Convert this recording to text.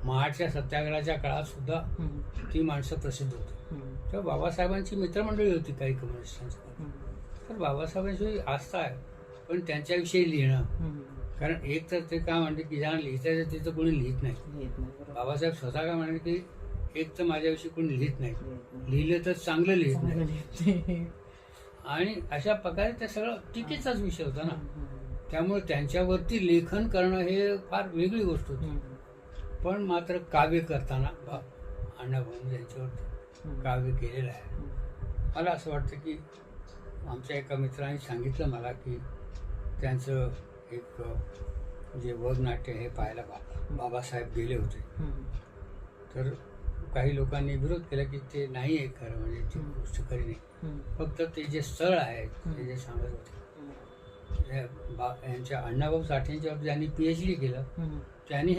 महाडच्या सत्याग्रहाच्या काळात सुद्धा ती माणसं प्रसिद्ध होती. तेव्हा बाबासाहेबांची मित्रमंडळी होती काही कम्युनिस्टांची. तर बाबासाहेबांची आस्था आहे, पण त्यांच्याविषयी लिहिणं, कारण एक तर ते काय म्हणते की ज्यांना लिहिता येतं तिथं कोणी लिहित नाही. बाबासाहेब स्वतः काय म्हणाले की एक तर माझ्याविषयी कोणी लिहित नाही, लिहिलं तर चांगलं लिहित नाही. आणि अशा प्रकारे ते सगळं टीकेचाच विषय होता ना. त्यामुळे त्यांच्यावरती लेखन करणं हे फार वेगळी गोष्ट होती. पण मात्र काव्य करताना अण्णाभाऊ यांच्यावरती काव्य केलेलं आहे. मला असं वाटतं की आमच्या एका मित्राने सांगितलं मला की त्यांचं एक जे वगनाट्य हे पाहायला बाबासाहेब गेले होते. तर काही लोकांनी विरोध केला की ते नाही आहे खरं, म्हणजे ती गोष्ट खरी नाही. फक्त ते जे स्थळ आहे ते जे सांगत होते यांच्या अण्णाभाऊ साठेंच्यावर ज्यांनी PhD केलं त्यांनी